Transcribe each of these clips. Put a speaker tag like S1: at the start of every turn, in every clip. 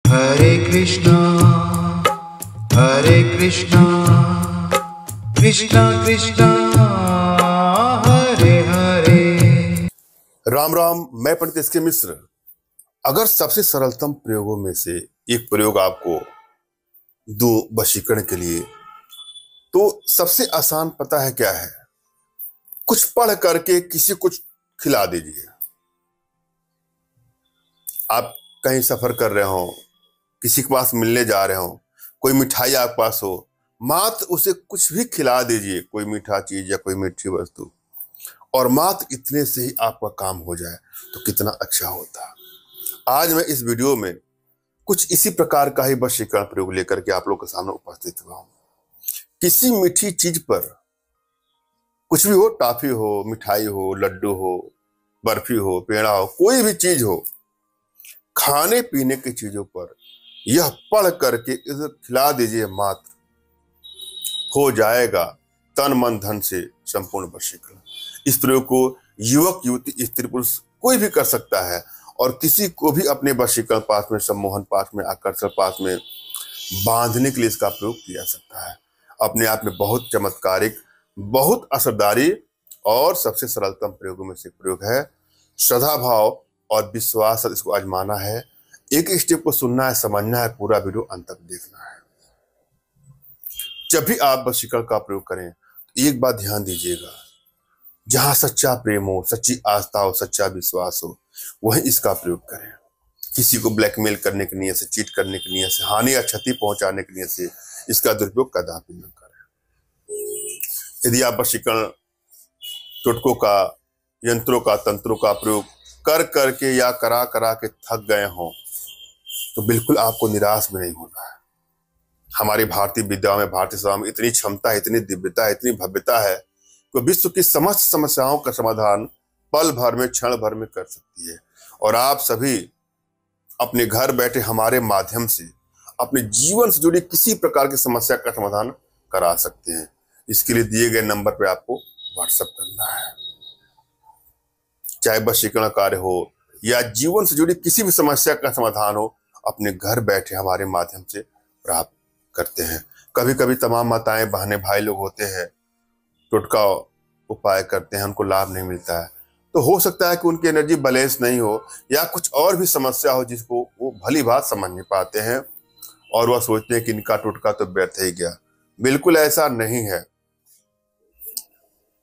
S1: हरे कृष्णा कृष्णा कृष्णा हरे हरे।
S2: राम राम। मैं पंडित एसके मिश्र। अगर सबसे सरलतम प्रयोगों में से एक प्रयोग आपको दूं वशीकरण के लिए, तो सबसे आसान पता है क्या है? कुछ पढ़ करके किसी को खिला दीजिए। आप कहीं सफर कर रहे हो, किसी के पास मिलने जा रहे हो, कोई मिठाई आपके पास हो, मात्र उसे कुछ भी खिला दीजिए, कोई मीठा चीज या कोई मीठी वस्तु, और मात्र इतने से ही आपका काम हो जाए तो कितना अच्छा होता। आज मैं इस वीडियो में कुछ इसी प्रकार का ही वशीकरण प्रयोग लेकर के आप लोगों के सामने उपस्थित हुआ हूं। किसी मीठी चीज पर, कुछ भी हो, टॉफी हो, मिठाई हो, लड्डू हो, बर्फी हो, पेड़ा हो, कोई भी चीज हो, खाने पीने की चीजों पर यह पढ़ करके इसे खिला दीजिए, मात्र हो जाएगा तन मन धन से संपूर्ण वशीकरण। इस प्रयोग को युवक युवती स्त्री पुरुष कोई भी कर सकता है, और किसी को भी अपने वशीकरण पाठ में, सम्मोहन पाठ में, आकर्षण पाठ में बांधने के लिए इसका प्रयोग किया जा सकता है। अपने आप में बहुत चमत्कारिक, बहुत असरदारी और सबसे सरलतम प्रयोगों में से प्रयोग है। श्रद्धा भाव और विश्वास से इसको आजमाना है। एक स्टेप को सुनना है, समझना है, पूरा वीडियो अंत तक देखना है। जब भी आप वशीकरण का प्रयोग करें तो एक बात ध्यान दीजिएगा, जहां सच्चा प्रेम हो, सच्ची आस्था हो, सच्चा विश्वास हो, वहीं इसका प्रयोग करें। किसी को ब्लैकमेल करने की नीयत से, चीट करने की नीयत से, हानि या क्षति पहुंचाने की नीयत से इसका दुरुपयोग कदापि न करें। यदि आप वशीकरण टोटकों का, यंत्रों का, तंत्रों का प्रयोग कर करके या करा करा के थक गए हों, तो बिल्कुल आपको निराश भी नहीं होना है। हमारी भारतीय विद्या में, भारतीय समाज में इतनी क्षमता है, इतनी दिव्यता है, इतनी भव्यता है कि विश्व की समस्त समस्याओं का समाधान पल भर में, क्षण भर में कर सकती है। और आप सभी अपने घर बैठे हमारे माध्यम से अपने जीवन से जुड़ी किसी प्रकार की समस्या का समाधान करा सकते हैं। इसके लिए दिए गए नंबर पे आपको व्हाट्सएप करना है। चाहे वशीकरण कार्य हो या जीवन से जुड़ी किसी भी समस्या का समाधान हो, अपने घर बैठे हमारे माध्यम से प्राप्त करते हैं। कभी कभी तमाम माताएं, बहनें, भाई लोग होते हैं, टोटका उपाय करते हैं, उनको लाभ नहीं मिलता है, तो हो सकता है कि उनकी एनर्जी बैलेंस नहीं हो या कुछ और भी समस्या हो जिसको वो भली बात समझ नहीं पाते हैं, और वह सोचते हैं कि इनका टोटका तो व्यर्थ ही गया। बिल्कुल ऐसा नहीं है।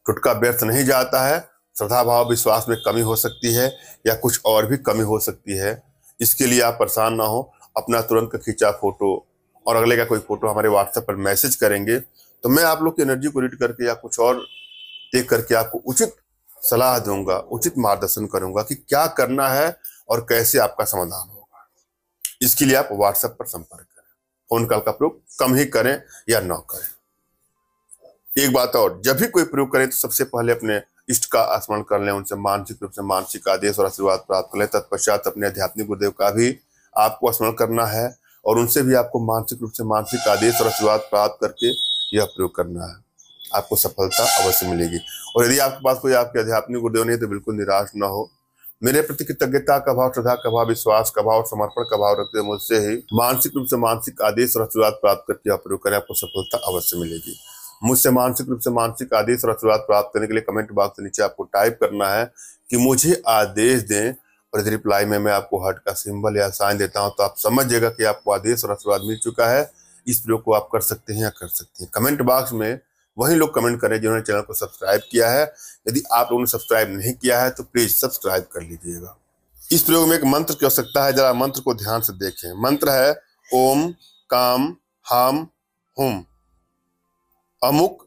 S2: टोटका व्यर्थ नहीं जाता है। श्रद्धा भाव विश्वास में कमी हो सकती है या कुछ और भी कमी हो सकती है। इसके लिए आप परेशान ना हो। अपना तुरंत का खींचा फोटो और अगले का कोई फोटो हमारे व्हाट्सएप पर मैसेज करेंगे तो मैं आप लोग की एनर्जी को रीड करके या कुछ और देख करके आपको उचित सलाह दूंगा, उचित मार्गदर्शन करूंगा कि क्या करना है और कैसे आपका समाधान होगा। इसके लिए आप व्हाट्सएप पर संपर्क करें। फोन कॉल का प्रयोग कम ही करें या न करें। एक बात और, जब भी कोई प्रयोग करें तो सबसे पहले अपने इष्ट का स्मरण कर लें, उनसे मानसिक रूप से मानसिक आदेश और आशीर्वाद प्राप्त कर लें। तत्पश्चात अपने आध्यात्मिक गुरुदेव का भी आपको स्मरण करना है और उनसे भी आपको मानसिक रूप से मानसिक आदेश और आशीर्वाद प्राप्त करके यह प्रयोग करना है। आपको सफलता अवश्य मिलेगी। और यदि आपके पास कोई आपके आध्यात्मिक गुरुदेव नहीं तो बिल्कुल निराश न हो। मेरे प्रति कृतज्ञता का भाव, श्रद्धा का भाव, विश्वास का भाव, समर्पण का भाव रखते हुए मुझसे ही मानसिक रूप से मानसिक आदेश और आशीर्वाद प्राप्त करके यह प्रयोग करें, आपको सफलता अवश्य मिलेगी। मुझसे मानसिक रूप से मानसिक आदेश और आशीर्वाद प्राप्त करने के लिए कमेंट बॉक्स के नीचे आपको टाइप करना है कि मुझे आदेश दें, और यदि रिप्लाई में मैं आपको हार्ट का सिंबल या साइन देता हूं तो आप समझ जाएगा कि आपको आदेश और आशीर्वाद मिल चुका है। इस प्रयोग को आप कर सकते हैं या कर सकती हैं। कमेंट बॉक्स में वही लोग कमेंट करें जिन्होंने चैनल को सब्सक्राइब किया है। यदि आप लोगों ने सब्सक्राइब नहीं किया है तो प्लीज सब्सक्राइब कर लीजिएगा। इस प्रयोग में एक मंत्र की आवश्यकता है, जरा मंत्र को ध्यान से देखें। मंत्र है ओम काम हाम हुम अमुक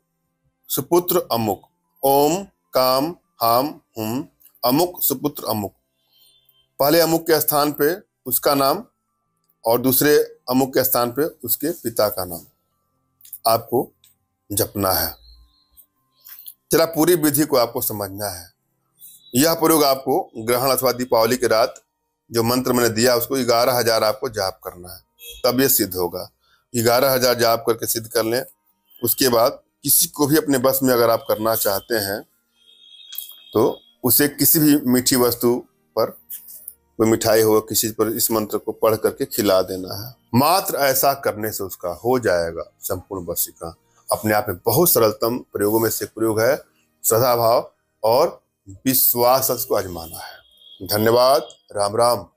S2: सुपुत्र अमुक। ओम काम हाम हुम अमुक सुपुत्र अमुक। पहले अमुक के स्थान पे उसका नाम और दूसरे अमुक के स्थान पे उसके पिता का नाम आपको जपना है। जरा पूरी विधि को आपको समझना है। यह प्रयोग आपको ग्रहण अथवा दीपावली की रात जो मंत्र मैंने दिया उसको 11,000 आपको जाप करना है, तब ये सिद्ध होगा। 11,000 जाप करके सिद्ध कर लें। उसके बाद किसी को भी अपने बस में अगर आप करना चाहते हैं तो उसे किसी भी मीठी वस्तु पर कोई मिठाई हो, किसी पर इस मंत्र को पढ़ करके खिला देना है। मात्र ऐसा करने से उसका हो जाएगा संपूर्ण वशीकरण। अपने आप में बहुत सरलतम प्रयोगों में से एक प्रयोग है। श्रद्धा भाव और विश्वास को आजमाना है। धन्यवाद। राम राम।